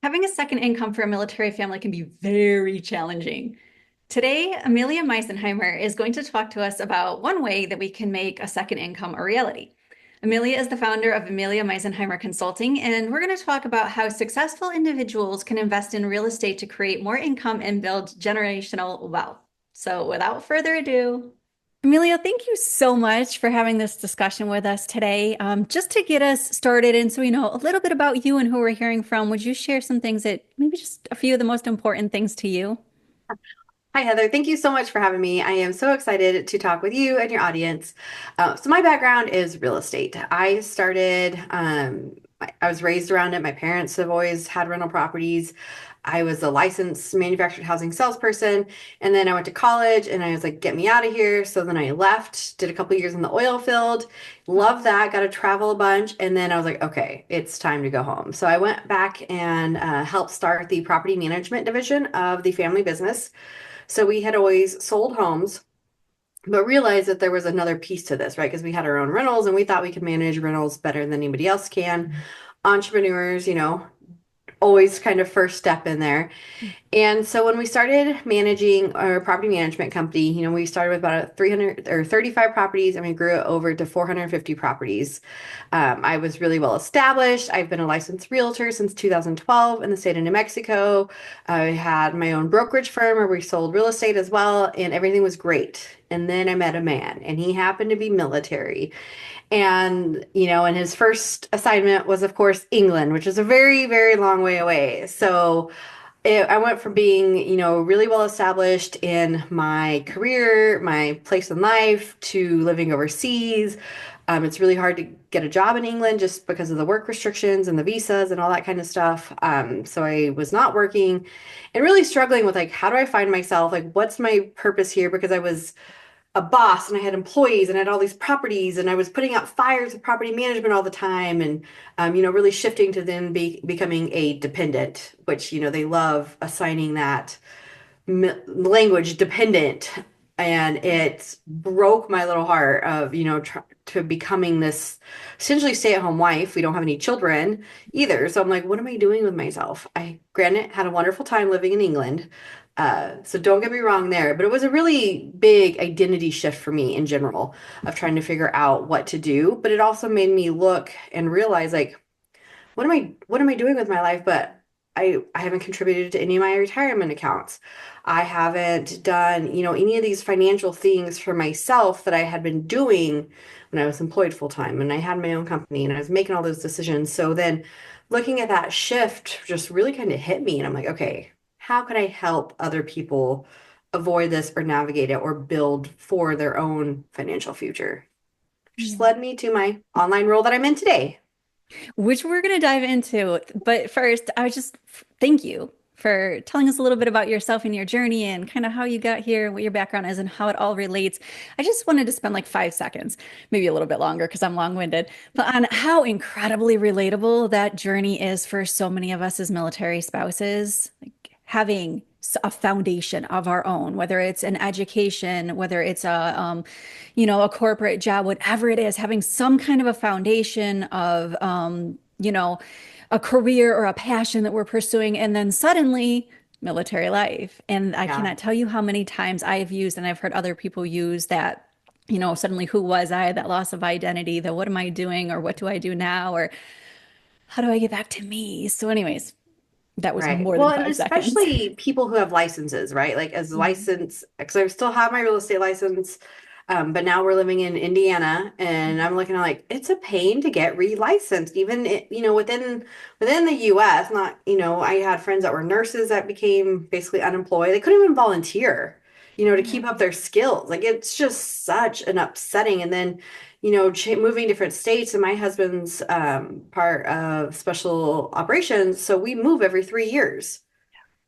Having a second income for a military family can be very challenging. Today, Amelia Misenheimer is going to talk to us about one way that we can make a second income a reality. Amelia is the founder of Amelia Misenheimer Consulting, and we're going to talk about how successful individuals can invest in real estate to create more income and build generational wealth. So, without further ado, Amelia, thank you so much for having this discussion with us today. Just to get us started, and so we know a little bit about you and who we're hearing from, would you share some things that maybe just a few of the most important things to you? Hi, Heather. Thank you so much for having me. I am so excited to talk with you and your audience. So my background is real estate. I was raised around it. My parents have always had rental properties. I was a licensed manufactured housing salesperson. And then I went to college and I was like, get me out of here. So then I left, did a couple years in the oil field. Loved that, got to travel a bunch. And then I was like, okay, it's time to go home. So I went back and helped start the property management division of the family business. So we had always sold homes, but realized that there was another piece to this, right? Because we had our own rentals and we thought we could manage rentals better than anybody else can. Entrepreneurs, always kind of first step in there. And so when we started managing our property management company, we started with about 300 or 35 properties and we grew it over to 450 properties. I was really well established. I've been a licensed realtor since 2012 in the state of New Mexico. I had my own brokerage firm where we sold real estate as well, and everything was great. And then I met a man, and he happened to be military. And his first assignment was, of course, England, which is a very, very long way away. So I went from being, really well established in my career, my place in life, to living overseas. It's really hard to get a job in England just because of the work restrictions and the visas and all that kind of stuff. So I was not working and really struggling with like, how do I find myself? Like, what's my purpose here? Because I was a boss and I had employees and I had all these properties and I was putting out fires of property management all the time and really shifting to then becoming a dependent, which they love assigning that language dependent, and it broke my little heart of to becoming this essentially stay-at-home wife. We don't have any children either, so I'm like, what am I doing with myself? I granted had a wonderful time living in England, so don't get me wrong there, but it was a really big identity shift for me in general of trying to figure out what to do. But it also made me look and realize like, what am I doing with my life? But I haven't contributed to any of my retirement accounts. I haven't done, any of these financial things for myself that I had been doing when I was employed full time and I had my own company and I was making all those decisions. So then looking at that shift just really kind of hit me. And I'm like, okay, how can I help other people avoid this or navigate it or build for their own financial future? Which just Yeah. led me to my online role that I'm in today. Which we're going to dive into. But first, I would just thank you for telling us a little bit about yourself and your journey and kind of how you got here, what your background is, and how it all relates. I just wanted to spend like 5 seconds, maybe a little bit longer because I'm long-winded, but on how incredibly relatable that journey is for so many of us as military spouses, like having a foundation of our own, whether it's an education, whether it's a corporate job, whatever it is, having some kind of a foundation of, a career or a passion that we're pursuing, and then suddenly military life. And I Yeah. cannot tell you how many times I've used, and I've heard other people use that, suddenly who was I, that loss of identity, the what am I doing, or what do I do now, or how do I get back to me? So, anyways, that was Right. more Well, than and 5 seconds. especially people who have licenses, right? Like as Mhm. license, because I still have my real estate license, but now we're living in Indiana, and I'm looking at like it's a pain to get re-licensed, even within the U.S. Not, I had friends that were nurses that became basically unemployed. They couldn't even volunteer, to keep up their skills. Like it's just such an upsetting. And then moving different states, and my husband's part of special operations, so we move every 3 years,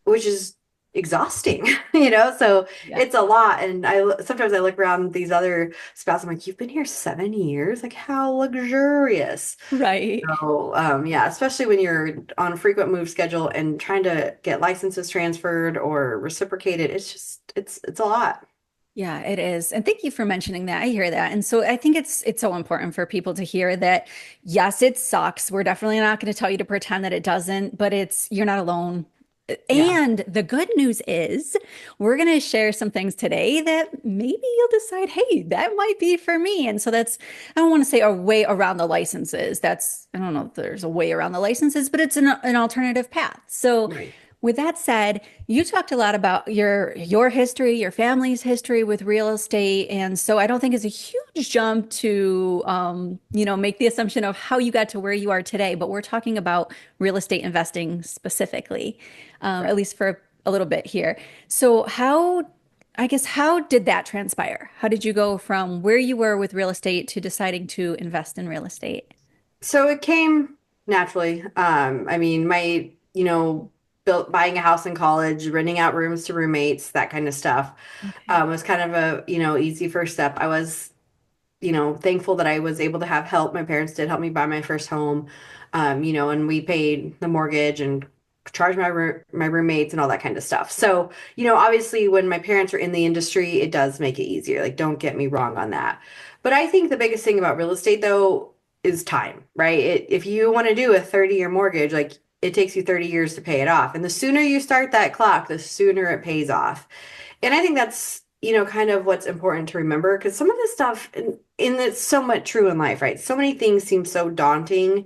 which is exhausting, so Yeah. it's a lot. And sometimes I look around these other spouses, I'm like, you've been here 7 years, like how luxurious. Right. So yeah, especially when you're on a frequent move schedule and trying to get licenses transferred or reciprocated, it's a lot. Yeah, it is. And thank you for mentioning that. I hear that. And so I think it's so important for people to hear that yes, it sucks. We're definitely not going to tell you to pretend that it doesn't, but it's you're not alone. Yeah, And the good news is we're going to share some things today that maybe you'll decide, hey, that might be for me. And so that's, I don't want to say a way around the licenses. That's, I don't know if there's a way around the licenses, but it's an alternative path. So right. with that said, you talked a lot about your history, your family's history with real estate, and so I don't think it's a huge jump to make the assumption of how you got to where you are today. But we're talking about real estate investing specifically, at least for a little bit here. So I guess, how did that transpire? How did you go from where you were with real estate to deciding to invest in real estate? So it came naturally. I mean, built buying a house in college, renting out rooms to roommates, that kind of stuff, Okay. was kind of a, easy first step. I was, thankful that I was able to have help. My parents did help me buy my first home, and we paid the mortgage and charged my roommates and all that kind of stuff. So, obviously when my parents were in the industry, it does make it easier. Like, don't get me wrong on that. But I think the biggest thing about real estate though is time, right? If you want to do a 30-year mortgage, like it takes you 30 years to pay it off. And the sooner you start that clock, the sooner it pays off. And I think that's, kind of what's important to remember because some of this stuff, and it's so much true in life, right? So many things seem so daunting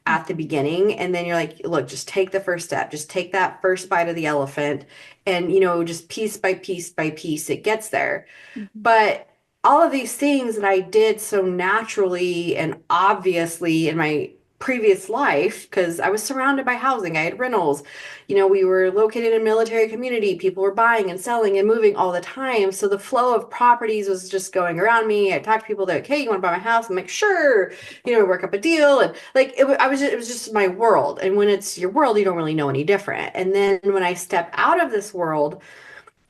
at the beginning. And then you're like, look, just take the first step, just take that first bite of the elephant. And, just piece by piece by piece, it gets there. Mhm. But all of these things that I did so naturally and obviously in my previous life, because I was surrounded by housing, I had rentals. We were located in a military community. People were buying and selling and moving all the time. So the flow of properties was just going around me. I talked to people that, hey, you want to buy my house? I'm like, sure, work up a deal. And like, it was just my world. And when it's your world, you don't really know any different. And then when I step out of this world,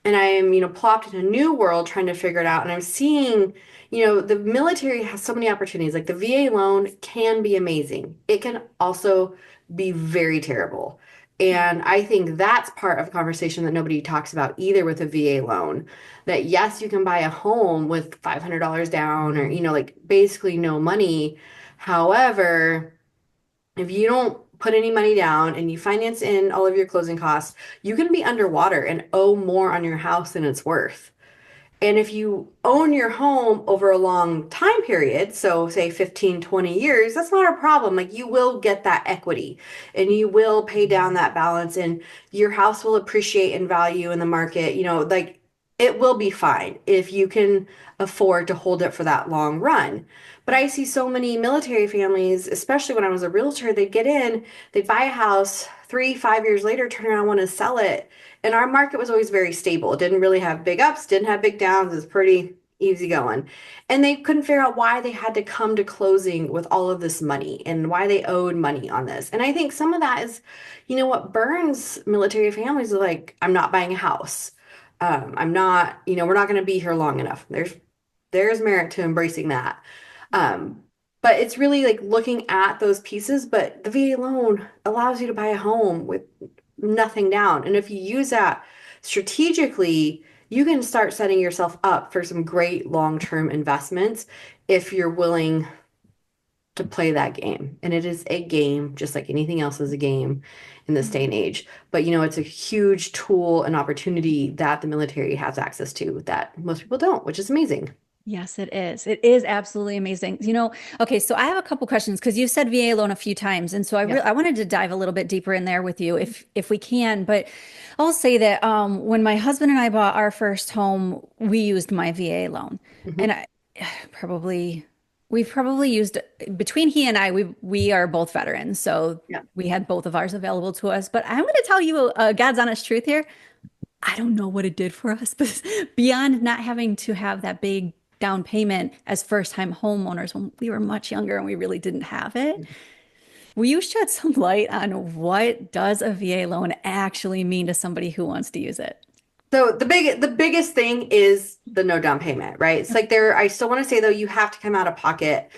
and I am, plopped in a new world trying to figure it out. And I'm seeing, the military has so many opportunities. Like the VA loan can be amazing. It can also be very terrible. And I think that's part of a conversation that nobody talks about either with a VA loan. That yes, you can buy a home with $500 down or, like basically no money. However, if you don't put any money down and you finance in all of your closing costs, you can be underwater and owe more on your house than it's worth. And if you own your home over a long time period, so say 15, 20 years, that's not a problem. Like you will get that equity and you will pay down that balance and your house will appreciate in value in the market. Like it will be fine if you can afford to hold it for that long run. But I see so many military families, especially when I was a realtor, they'd get in, they'd buy a house 3, 5 years later, turn around, want to sell it. And our market was always very stable. It didn't really have big ups, didn't have big downs. It was pretty easy going. And they couldn't figure out why they had to come to closing with all of this money and why they owed money on this. And I think some of that is, what burns military families is like, I'm not buying a house. I'm not, we're not going to be here long enough. There's merit to embracing that. Um, but it's really like looking at those pieces, but the VA loan allows you to buy a home with nothing down. And if you use that strategically, you can start setting yourself up for some great long-term investments if you're willing to play that game. And it is a game, just like anything else is a game in this day and age. But it's a huge tool and opportunity that the military has access to that most people don't, which is amazing. Yes, it is. It is absolutely amazing. Okay, so I have a couple questions because you said VA loan a few times, and so Yes. I wanted to dive a little bit deeper in there with you if we can. But I'll say that when my husband and I bought our first home, we used my VA loan, and Hmm. probably we've probably used between he and I, we are both veterans, so Yeah. we had both of ours available to us. But I'm going to tell you God's honest truth here. I don't know what it did for us, but beyond not having to have that big down payment as first-time homeowners when we were much younger and we really didn't have it. Will you shed some light on what does a VA loan actually mean to somebody who wants to use it? So the biggest thing is the no down payment, right? It's like I still want to say though, you have to come out of pocket.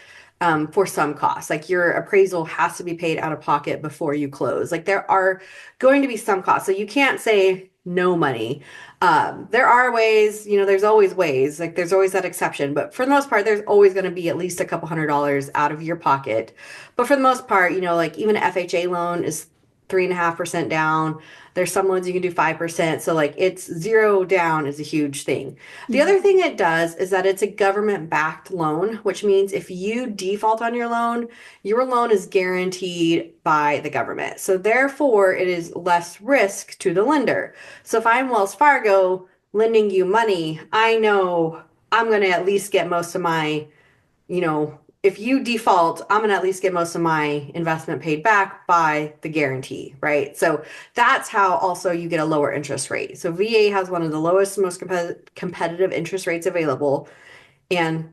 for some costs. Like your appraisal has to be paid out of pocket before you close. Like there are going to be some costs. So you can't say no money. There are ways, there's always ways, like there's always that exception. But for the most part, there's always going to be at least a couple $100 out of your pocket. But for the most part, like even an FHA loan is 3.5% down. There's some loans you can do 5%. So like it's zero down is a huge thing. The Mhm. other thing it does is that it's a government backed loan, which means if you default on your loan is guaranteed by the government. So therefore, it is less risk to the lender. So if I'm Wells Fargo lending you money, I know I'm going to at least get most of my, if you default, I'm going to at least get most of my investment paid back by the guarantee, right? So that's how also you get a lower interest rate. So VA has one of the lowest, most competitive interest rates available. And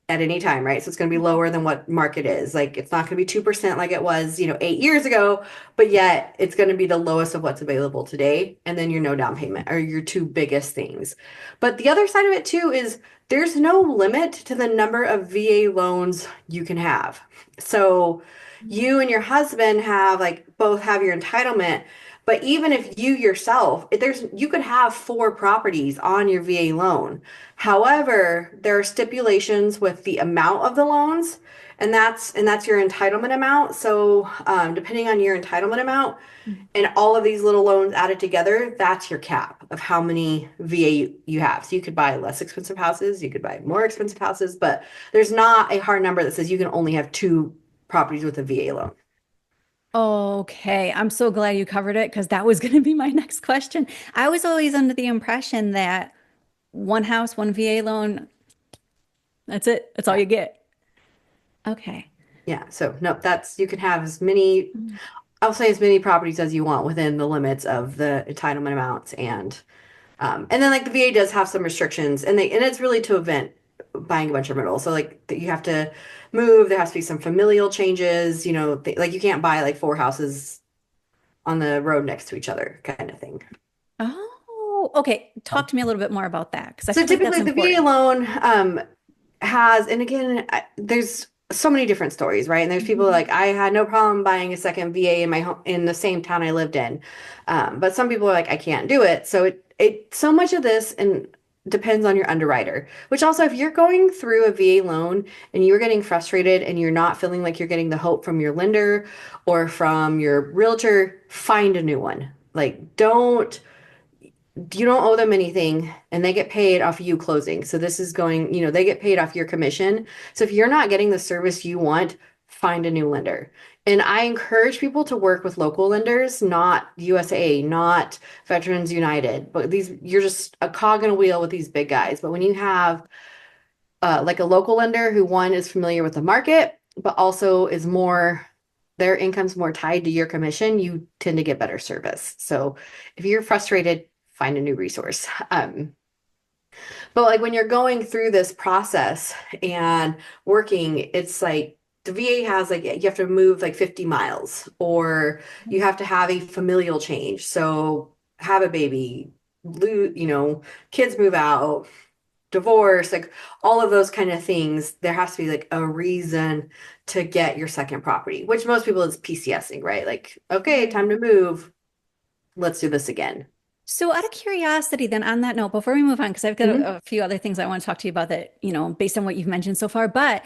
at any time, right? So it's going to be lower than what market is. Like it's not going to be 2% like it was, 8 years ago, but yet it's going to be the lowest of what's available today. And then your no down payment are your two biggest things. But the other side of it too is there's no limit to the number of VA loans you can have. So you and your husband have like both have your entitlement, but even if you yourself, you could have 4 properties on your VA loan. However, there are stipulations with the amount of the loans, and that's your entitlement amount. So, depending on your entitlement amount Mhm. and all of these little loans added together, that's your cap of how many VA you have. So you could buy less expensive houses, you could buy more expensive houses, but there's not a hard number that says you can only have 2 properties with a VA loan. Okay, I'm so glad you covered it because that was going to be my next question. I was always under the impression that one house, one VA loan, that's it. That's all Yeah. you get. Okay. Yeah. So no, that's you can have as many, Mm. I'll say as many properties as you want within the limits of the entitlement amounts and then like the VA does have some restrictions and it's really to prevent buying a bunch of rentals. So like you have to move, there has to be some familial changes, like you can't buy like 4 houses on the road next to each other kind of thing. Oh, okay. Talk to me a little bit more about that because I So feel like that's typically the VA important. loan has, and again, there's so many different stories, right? And there's people Mhm. like I had no problem buying a second VA in my home in the same town I lived in, but some people are like I can't do it. So it so much of this and depends on your underwriter. Which also, if you're going through a VA loan and you're getting frustrated and you're not feeling like you're getting the hope from your lender or from your realtor, find a new one. Like don't you don't owe them anything and they get paid off you closing. So this is going, they get paid off your commission. So if you're not getting the service you want, find a new lender. And I encourage people to work with local lenders, not USA, not Veterans United, but you're just a cog in a wheel with these big guys. But when you have like a local lender who one is familiar with the market, but also their income's more tied to your commission, you tend to get better service. So if you're frustrated, find a new resource. But like when you're going through this process and working, it's like the VA has like you have to move like 50 miles or you have to have a familial change. So have a baby, kids move out, divorce, like all of those kind of things, there has to be like a reason to get your second property, which most people is PCSing, right? Like, okay, Right. time to move. Let's do this again. So, out of curiosity, then on that note, before we move on, because I've got Mhm. a few other things I want to talk to you about that, based on what you've mentioned so far. But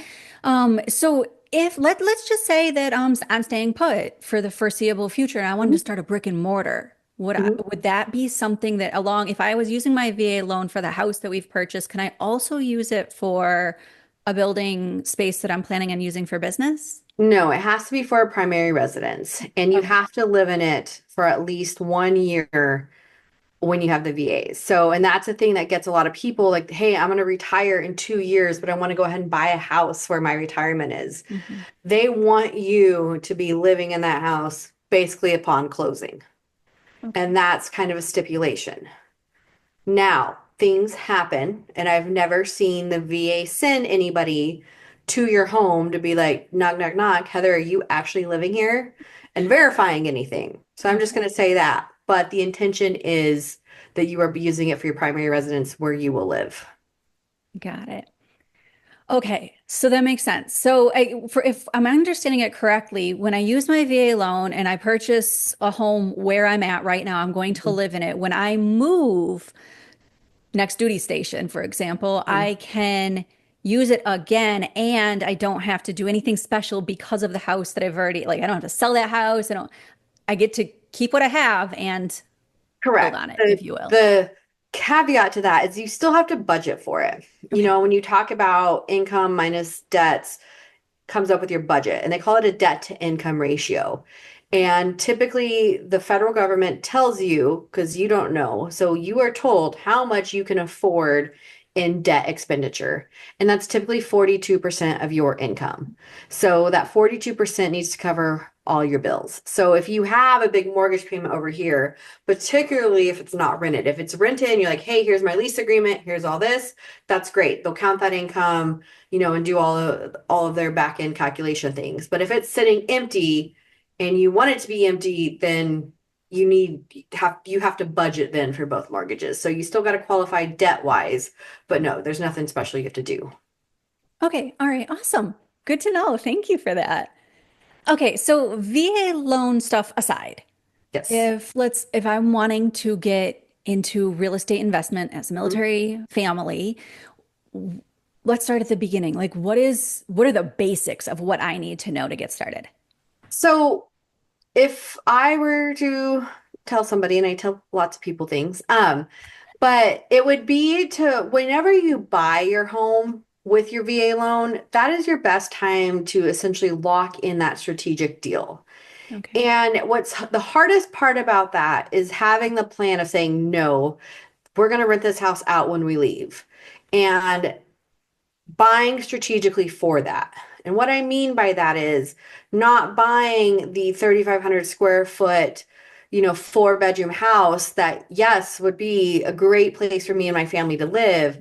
so if let's just say that I'm staying put for the foreseeable future, and I wanted to Mhm. start a brick and mortar. Mhm. Would that be something that if I was using my VA loan for the house that we've purchased, can I also use it for a building space that I'm planning on using for business? No, it has to be for a primary residence, and you Okay. have to live in it for at least 1 year when you have the VAs. So, and that's the thing that gets a lot of people like, hey, I'm going to retire in 2 years, but I want to go ahead and buy a house where my retirement is. Hmm. They want you to be living in that house basically upon closing. And Okay. that's kind of a stipulation. Now, things happen, and I've never seen the VA send anybody to your home to be like, knock, knock, knock, Heather, are you actually living here? And verifying anything. So I'm just Okay. going to say that. But the intention is that you are using it for your primary residence where you will live. Got it. Okay, so that makes sense. So, if I'm understanding it correctly, when I use my VA loan and I purchase a home where I'm at right now, I'm going to live in it. When I move next duty station, for example, Mhm. I can use it again and I don't have to do anything special because of the house that I've already, like, I don't have to sell that house. I get to keep what I have and build Correct. on it, if The you will. the caveat to that is you still have to budget for it. Okay. When you talk about income minus debts, comes up with your budget, and they call it a debt to income ratio. And typically, the federal government tells you, because you don't know, so you are told how much you can afford in debt expenditure. And that's typically 42% of your income. So that 42% needs to cover all your bills. So if you have a big mortgage payment over here, particularly if it's not rented, if it's rented and you're like, hey, here's my lease agreement, here's all this, that's great. They'll count that income, and do all of their back end calculation things. But if it's sitting empty and you want it to be empty, then you have to budget then for both mortgages. So you still got to qualify debt wise, but no, there's nothing special you have to do. Okay. All right. Awesome. Good to know. Thank you for that. Okay. So VA loan stuff aside, Yes. if I'm wanting to get into real estate investment as a Mhm. military family, let's start at the beginning. Like what are the basics of what I need to know to get started? So if I were to tell somebody, and I tell lots of people things, but it would be to whenever you buy your home with your VA loan, that is your best time to essentially lock in that strategic deal. Okay. And what's the hardest part about that is having the plan of saying, no, we're going to rent this house out when we leave. And buying strategically for that. And what I mean by that is not buying the 3,500 square foot, four-bedroom house that, yes, would be a great place for me and my family to live,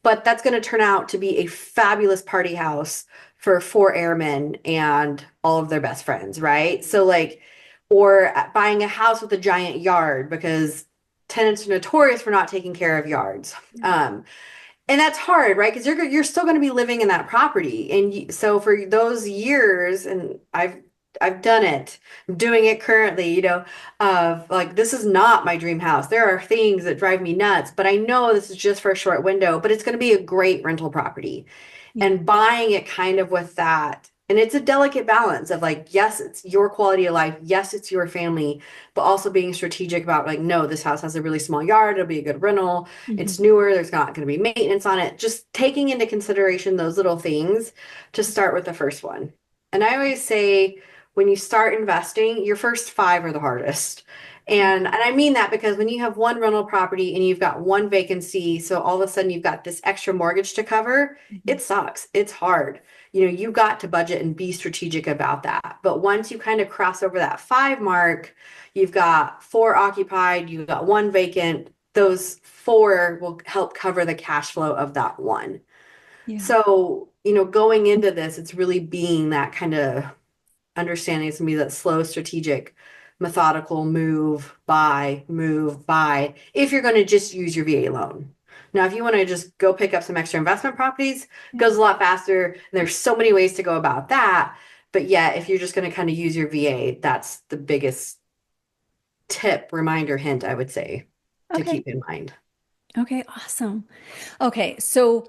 but that's going to turn out to be a fabulous party house for four airmen and all of their best friends, right? So, like, or buying a house with a giant yard because tenants are notorious for not taking care of yards. And that's hard, right? Because you're still going to be living in that property, and so for those years, and I've done it, I'm doing it currently, of like this is not my dream house. There are things that drive me nuts, but I know this is just for a short window, but it's going to be a great rental property Yeah. and buying it kind of with that. And it's a delicate balance of like, yes, it's your quality of life. Yes, it's your family, but also being strategic about like, no, this house has a really small yard. It'll be a good rental. Hmm. It's newer. There's not going to be maintenance on it. Just taking into consideration those little things to start with the first one. And I always say, when you start investing, your first five are the hardest. And I mean that because when you have one rental property and you've got one vacancy, so all of a sudden you've got this extra mortgage to cover, Hmm. it sucks. It's hard. You got to budget and be strategic about that. But once you kind of cross over that five mark, you've got four occupied, you've got one vacant. Those four will help cover the cash flow of that one. Yeah. So, going into this, it's really being that kind of understanding. It's gonna be that slow, strategic, methodical move, buy, if you're going to just use your VA loan. Now, if you want to just go pick up some extra investment properties, Yeah. goes a lot faster. And there's so many ways to go about that. But yeah, if you're just going to kind of use your VA, that's the biggest tip, reminder, hint, I would say, to Okay. keep in mind. Okay. Awesome. Okay. So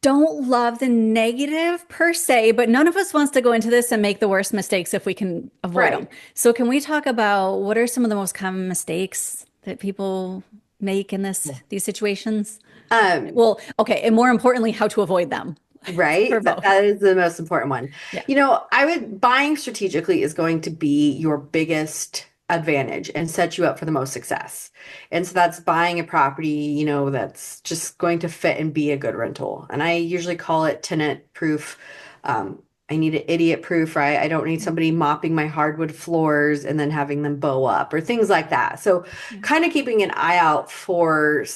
don't love the negative per se, but none of us wants to go into this and make the worst mistakes if we can avoid them. Right. So can we talk about what are some of the most common mistakes that people make in these situations? Um, Well, okay, and more importantly, how to avoid them for Right? That both. that is the most important one. Yeah. I would buying strategically is going to be your biggest advantage and set you up for the most success. And so that's buying a property, that's just going to fit and be a good rental. And I usually call it tenant proof. I need an idiot proof, right? I don't need somebody mopping my hardwood floors and then having them bow up or things like that. So Yeah. kind of keeping an eye out for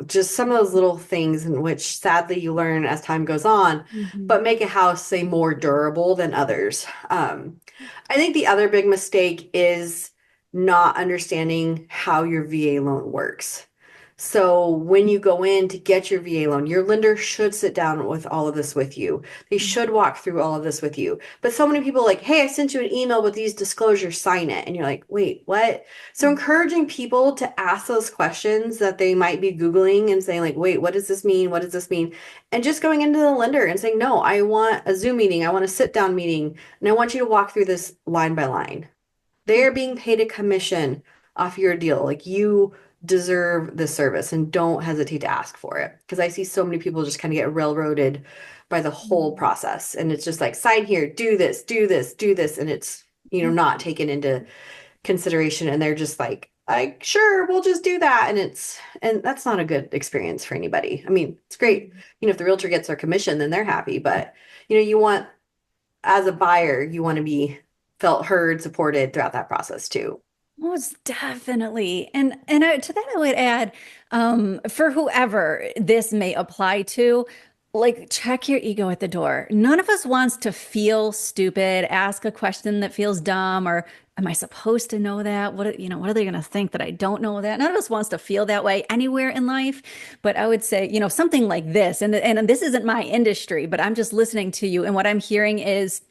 just some of those little things in which sadly you learn as time goes on, Mhm. but make a house say more durable than others. I think the other big mistake is not understanding how your VA loan works. So when you go in to get your VA loan, your lender should sit down with all of this with you. They should walk through all of this with you. But so many people are like, hey, I sent you an email with these disclosures, sign it. And you're like, wait, what? So encouraging people to ask those questions that they might be Googling and saying like, wait, what does this mean? What does this mean? And just going into the lender and saying, no, I want a Zoom meeting. I want a sit down meeting. And I want you to walk through this line by line. They are being paid a commission off your deal. Like you deserve this service and don't hesitate to ask for it. Because I see so many people just kind of get railroaded by the whole process. And it's just like, sign here, do this, do this, do this. And it's, not taken into consideration. And they're just like, sure, we'll just do that. And that's not a good experience for anybody. I mean, it's great. If the realtor gets their commission, then they're happy. But, you want, as a buyer, you want to be felt heard, supported throughout that process too. Most definitely. To that I would add, for whoever this may apply to, like check your ego at the door. None of us wants to feel stupid, ask a question that feels dumb, or am I supposed to know that? What are they going to think that I don't know that? None of us wants to feel that way anywhere in life. But I would say, something like this, and this isn't my industry, but I'm just listening to you, and what I'm hearing is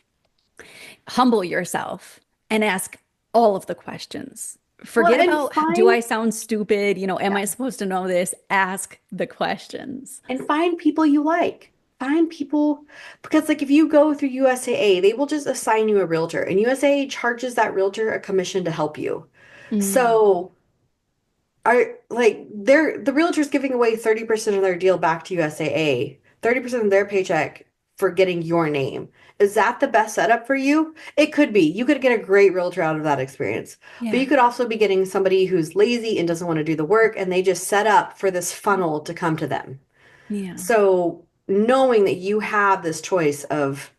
humble yourself and ask all of the questions. Well, Forget and about, do find, I sound stupid? Am yeah, I supposed to know this? Ask the questions. and find people you like. Find people because like if you go through USAA, they will just assign you a realtor and USAA charges that realtor a commission to help you. Mm, So are like the realtor's giving away 30% of their deal back to USAA, 30% of their paycheck for getting your name. Is that the best setup for you? It could be. You could get a great realtor out of that experience. But yeah. you could also be getting somebody who's lazy and doesn't want to do the work and they just set up for this funnel to come to them. Yeah. So knowing that you have this choice of,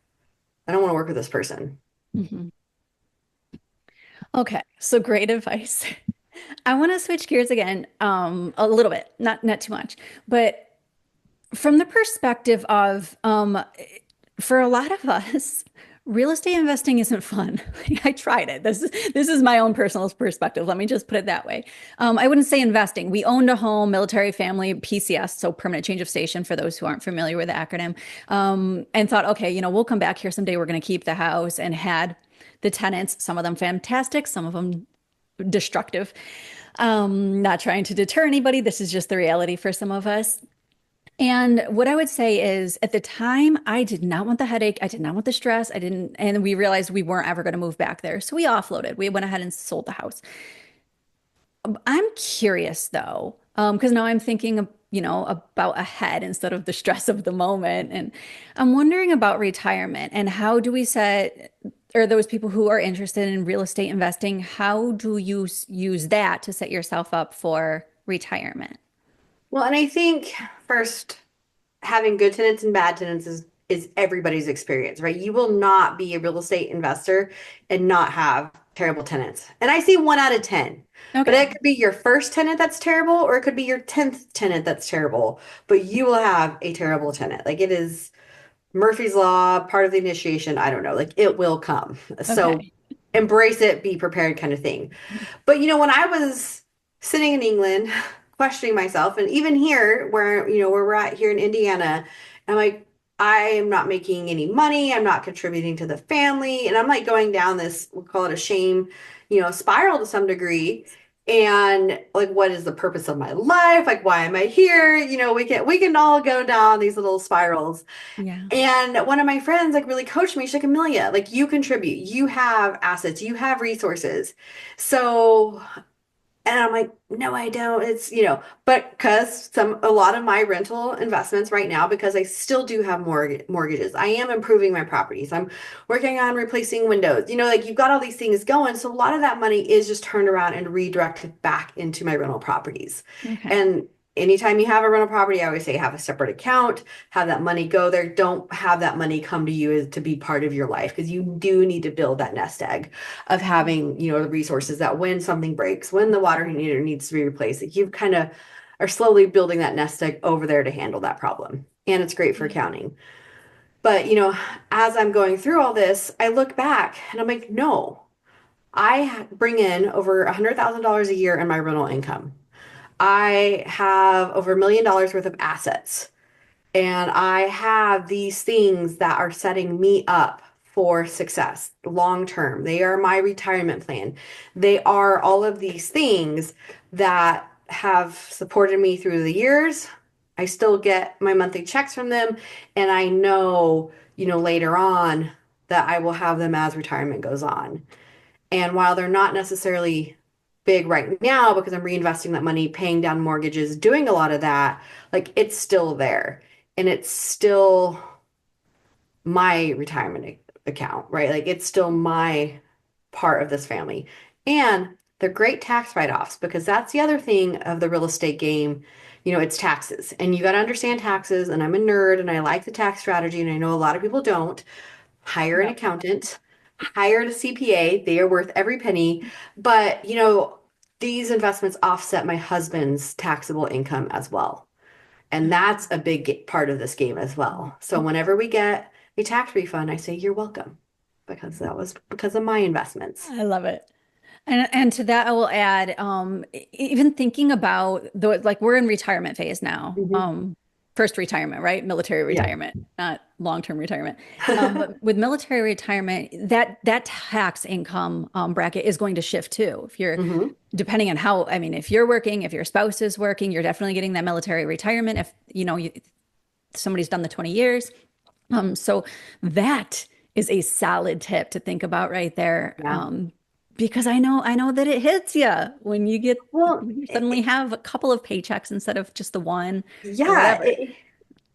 I don't want to work with this person. Mhm. Okay, so great advice. I want to switch gears again, a little bit, not too much, but from the perspective of, for a lot of us, real estate investing isn't fun. I tried it. This is my own personal perspective. Let me just put it that way. I wouldn't say investing. We owned a home, military family, PCS, so permanent change of station for those who aren't familiar with the acronym, and thought, okay, we'll come back here someday. We're going to keep the house and had the tenants, some of them fantastic, some of them destructive. Not trying to deter anybody. This is just the reality for some of us. And what I would say is at the time, I did not want the headache. I did not want the stress. I didn't, and we realized we weren't ever going to move back there. So we offloaded. We went ahead and sold the house. I'm curious though, because now I'm thinking of, about ahead instead of the stress of the moment. And I'm wondering about retirement and how do we set, or those people who are interested in real estate investing, how do you use that to set yourself up for retirement? Well, and I think first, having good tenants and bad tenants is everybody's experience, right? You will not be a real estate investor and not have terrible tenants. And I see 1 out of 10. But Okay. it could be your first tenant that's terrible, or it could be your 10th tenant that's terrible. But you will have a terrible tenant. Like it is Murphy's Law, part of the initiation. I don't know. Like it will come. So Okay. embrace it, be prepared kind of thing. But when I was sitting in England, questioning myself, and even here, where we're at here in Indiana, I'm like, I am not making any money. I'm not contributing to the family, and I'm like going down this, we'll call it a shame, spiral to some degree. And like, what is the purpose of my life? Like, why am I here? We can all go down these little spirals. Yeah. And one of my friends like really coached me. She's like, Amelia, like you contribute, you have assets, you have resources. So and I'm like, no, I don't. But because a lot of my rental investments right now, because I still do have mortgages, I am improving my properties. I'm working on replacing windows. Like you've got all these things going. So a lot of that money is just turned around and redirected back into my rental properties. Okay. And anytime you have a rental property, I always say have a separate account, have that money go there. Don't have that money come to you as to be part of your life because you do need to build that nest egg of having, the resources that when something breaks, when the water heater needs to be replaced, like you kind of are slowly building that nest egg over there to handle that problem. And it's great for accounting. But, as I'm going through all this, I look back and I'm like, no, I bring in over $100,000 a year in my rental income. I have over $1 million worth of assets. And I have these things that are setting me up for success long term. They are my retirement plan. They are all of these things that have supported me through the years. I still get my monthly checks from them, and I know, later on that I will have them as retirement goes on. And while they're not necessarily big right now because I'm reinvesting that money, paying down mortgages, doing a lot of that, like it's still there. And it's still my retirement account, right? Like it's still my part of this family. And they're great tax write-offs because that's the other thing of the real estate game. It's taxes. And you got to understand taxes. And I'm a nerd and I like the tax strategy. And I know a lot of people don't. Hire an Yep. accountant, hire a CPA. They are worth every penny. But, these investments offset my husband's taxable income as well. And that's a big part of this game as well. So whenever we get a tax refund, I say, you're welcome because that was because of my investments. I love it. And to that, I will add, even thinking about the like we're in retirement phase now. Mhm. First retirement, right? Military Yeah. retirement, not long-term retirement. But with military retirement, that tax income bracket is going to shift too. If you're hmm depending on how, I mean, if you're working, if your spouse is working, you're definitely getting that military retirement. If somebody's done the 20 years, so that is a solid tip to think about right there. Yeah. Because I know that it hits you when you get Well, when you suddenly have a couple of paychecks instead of just the one or yeah, whatever.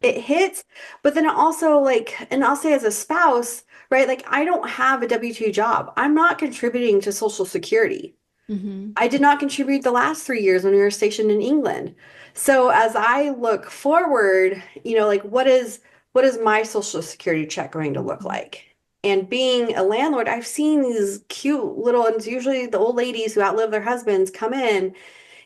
it hits, but then also like, and I'll say as a spouse, right? Like I don't have a W-2 job. I'm not contributing to Social Security. Hmm. I did not contribute the last 3 years when we were stationed in England. So as I look forward, like what is my Social Security check going to look like? And being a landlord, I've seen these cute little, and it's usually the old ladies who outlive their husbands come in,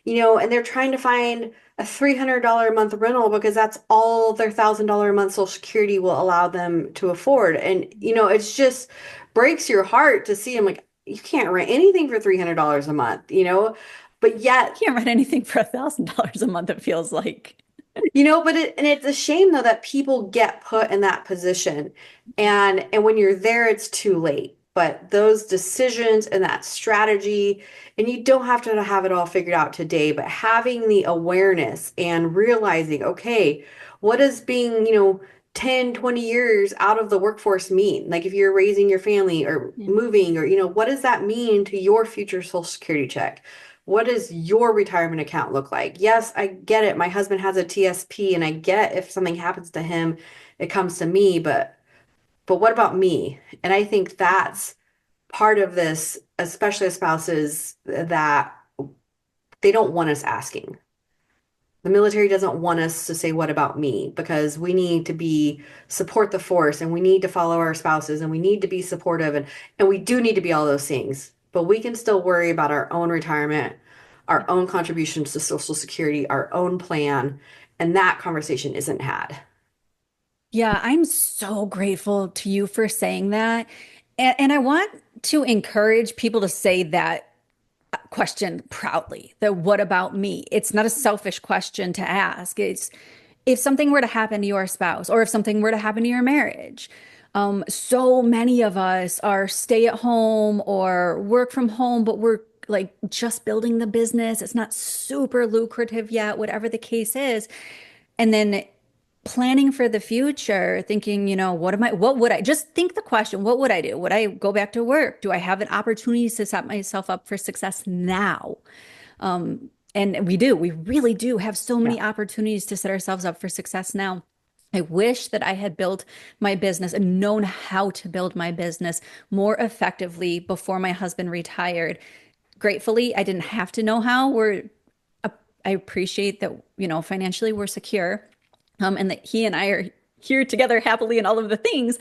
and they're trying to find a $300 a month rental because that's all their $1,000 a month Social Security will allow them to afford. And, it's just breaks your heart to see them like, you can't rent anything for $300 a month. But You yet can't rent anything for $1,000 a month, it feels like. but it's a shame though that people get put in that position. And when you're there, it's too late. But those decisions and that strategy, and you don't have to have it all figured out today, but having the awareness and realizing, okay, what does being, 10, 20 years out of the workforce mean? Like if you're raising your family or Yeah. moving or, what does that mean to your future Social Security check? What does your retirement account look like? Yes, I get it. My husband has a TSP and I get if something happens to him, it comes to me, but what about me? And I think that's part of this, especially as spouses, that they don't want us asking. The military doesn't want us to say, what about me? Because we need to be support the force and we need to follow our spouses and we need to be supportive and we do need to be all those things. But we can still worry about our own retirement, our own contributions to Social Security, our own plan, and that conversation isn't had. Yeah, I'm so grateful to you for saying that. And I want to encourage people to say that question proudly. The what about me? It's not a selfish question to ask. It's if something were to happen to your spouse or if something were to happen to your marriage. So many of us are stay at home or work from home, but we're like just building the business. It's not super lucrative yet, whatever the case is. And then planning for the future, thinking, what would I just think the question, what would I do? Would I go back to work? Do I have an opportunity to set myself up for success now? And we really do have so Yeah. many opportunities to set ourselves up for success now. I wish that I had built my business and known how to build my business more effectively before my husband retired. Gratefully, I didn't have to know how. I appreciate that, financially we're secure, and that he and I are here together happily and all of the things.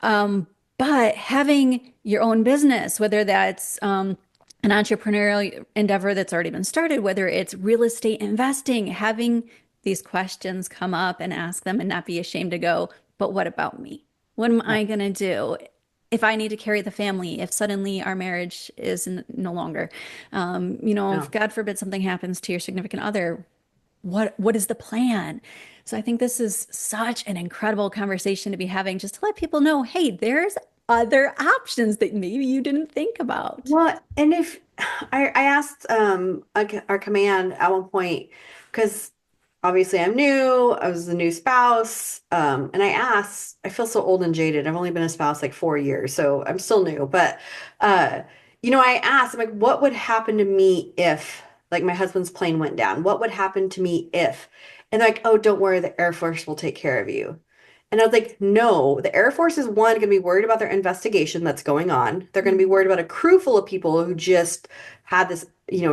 But having your own business, whether that's an entrepreneurial endeavor that's already been started, whether it's real estate investing, having these questions come up and ask them and not be ashamed to go, but what about me? What am Yeah. I going to do? if I need to carry the family, if suddenly our marriage is no longer, if No. God forbid something happens to your significant other, what is the plan? So I think this is such an incredible conversation to be having, just to let people know, hey, there's other options that maybe you didn't think about. Well, and if I asked our command at one point, because obviously I'm new, I was a new spouse, and I asked, I feel so old and jaded. I've only been a spouse like 4 years, so I'm still new. But uh, I asked, I'm like, what would happen to me if like my husband's plane went down? What would happen to me if? And they're like, oh, don't worry, the Air Force will take care of you. And I was like, no, the Air Force is one, going to be worried about their investigation that's going on. They're going to be Mhm. worried about a crew full of people who just had this,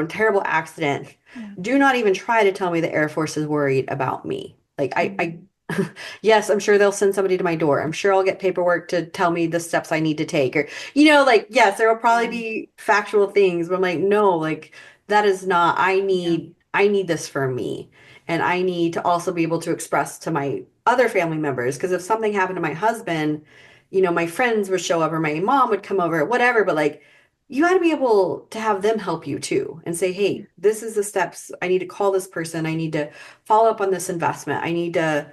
terrible accident. Yeah. Do not even try to tell me the Air Force is worried about me. Like, Mhm. yes, I'm sure they'll send somebody to my door. I'm sure I'll get paperwork to tell me the steps I need to take. Or, like, yes, there will probably Yeah. be factual things, but I'm like, no, like, that is not, Yeah. I need this for me. And I need to also be able to express to my other family members. Because if something happened to my husband, my friends would show up or my mom would come over, whatever. But like, you got to be able to have them help you too and say, hey, this is the steps. I need to call this person. I need to follow up on this investment. I need to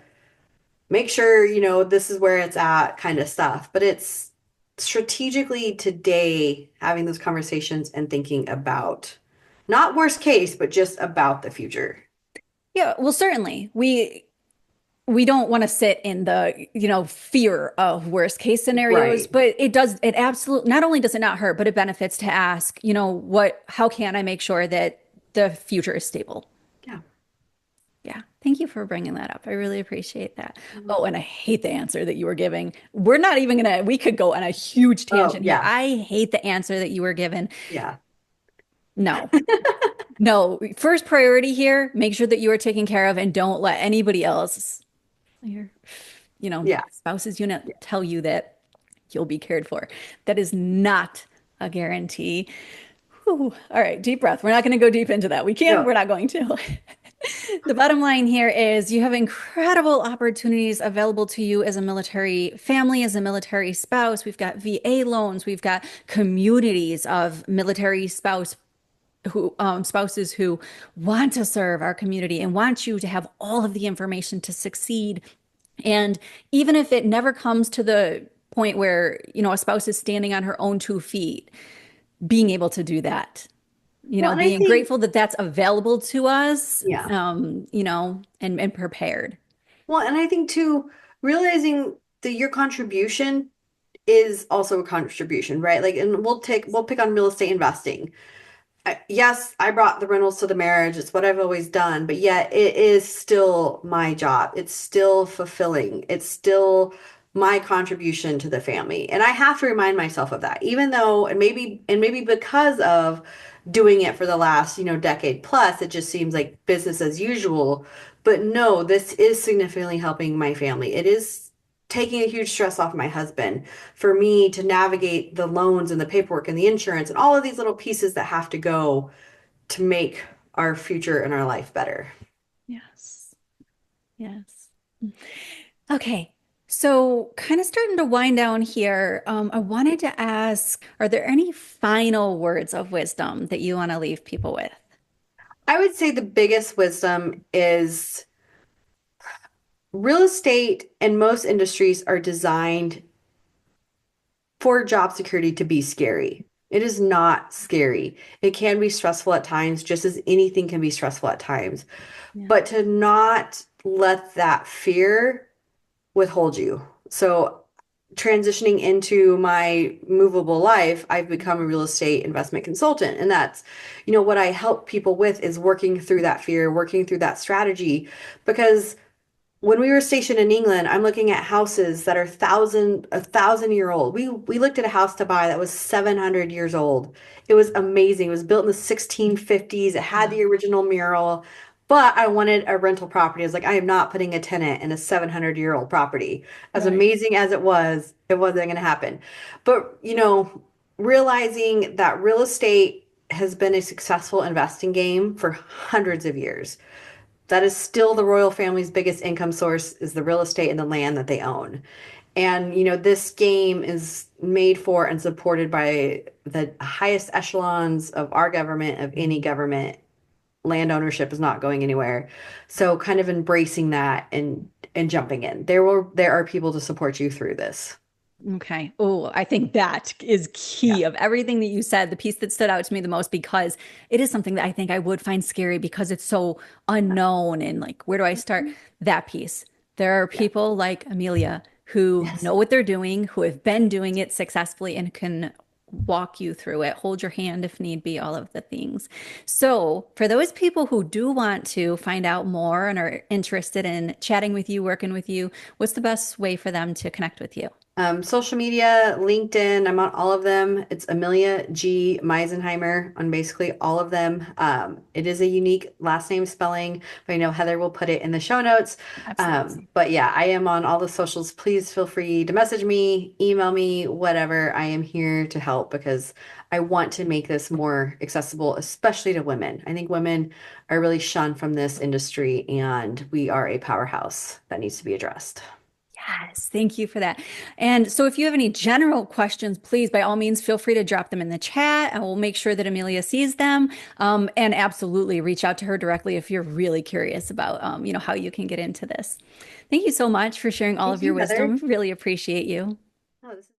make sure, this is where it's at kind of stuff. But it's strategically today having those conversations and thinking about not worst case, but just about the future. Yeah, well, certainly. We don't want to sit in the, fear of worst case scenarios, Right. but it absolutely, not only does it not hurt, but it benefits to ask, how can I make sure that the future is stable? Yeah. Yeah. Thank you for bringing that up. I really appreciate that. Mhm. Oh, and I hate the answer that you were giving. We're not even we could go on a huge Oh, tangent here. yeah. I hate the answer that you were given. Yeah. No, no. First priority here, make sure that you are taken care of and don't let anybody else, your, Yeah. spouse's unit tell you that you'll be cared for. That is not a guarantee. Whew. All right, deep breath. We're not going to go deep into that. We can, No. we're not going to. The bottom line here is you have incredible opportunities available to you as a military family, as a military spouse. We've got VA loans, we've got communities of military spouses who want to serve our community and want you to have all of the information to succeed. And even if it never comes to the point where, a spouse is standing on her own 2 feet, being able to do that, Well, and I being think, grateful that that's available to us, yeah. and prepared. Well, and I think too, realizing that your contribution is also a contribution, right? Like, and we'll pick on real estate investing. Yes, I brought the rentals to the marriage. It's what I've always done, but yet it is still my job. It's still fulfilling. It's still my contribution to the family. And I have to remind myself of that, even though, and maybe because of doing it for the last, decade plus, it just seems like business as usual. But no, this is significantly helping my family. It is taking a huge stress off my husband for me to navigate the loans and the paperwork and the insurance and all of these little pieces that have to go to make our future and our life better. Yes. Yes. Okay. So, kind of starting to wind down here, I wanted to ask, are there any final words of wisdom that you want to leave people with? I would say the biggest wisdom is real estate and most industries are designed for job security to be scary. It is not scary. It can be stressful at times, just as anything can be stressful at times. Yeah. But to not let that fear withhold you. So, transitioning into my movable life, I've become a real estate investment consultant. And that's, what I help people with is working through that fear, working through that strategy. Because when we were stationed in England, I'm looking at houses that are 1,000 year old. We looked at a house to buy that was 700 years old. It was amazing. It was built in the 1650s. It had Wow. the original mural, but I wanted a rental property. I was like, I am not putting a tenant in a 700-year-old property. As Right. amazing as it wasn't going to happen. But, realizing that real estate has been a successful investing game for hundreds of years. That is still the royal family's biggest income source is the real estate and the land that they own. And, this game is made for and supported by the highest echelons of our government, of any government. Land ownership is not going anywhere. So kind of embracing that and jumping in. There are people to support you through this. Okay. Oh, I think that is Yeah. key of everything that you said, the piece that stood out to me the most, because it is something that I think I would find scary because it's so unknown and like, where do I start? That piece. There are Yeah. people like Amelia who Yes. know what they're doing, who have been doing it successfully and can walk you through it, hold your hand if need be, all of the things. So, for those people who do want to find out more and are interested in chatting with you, working with you, what's the best way for them to connect with you? Social media, LinkedIn, I'm on all of them. It's Amelia G. Misenheimer on basically all of them. It is a unique last name spelling, but I know Heather will put it in the show notes. Absolutely. But yeah, I am on all the socials. Please feel free to message me, email me, whatever. I am here to help because I want to make this more accessible, especially to women. I think women are really shunned from this industry, and we are a powerhouse that needs to be addressed. Yes, thank you for that. And so, if you have any general questions, please, by all means, feel free to drop them in the chat. I will make sure that Amelia sees them. And absolutely reach out to her directly if you're really curious about, how you can get into this. Thank you so much for sharing all Thank of your you, Heather. wisdom. Really appreciate you. Oh, this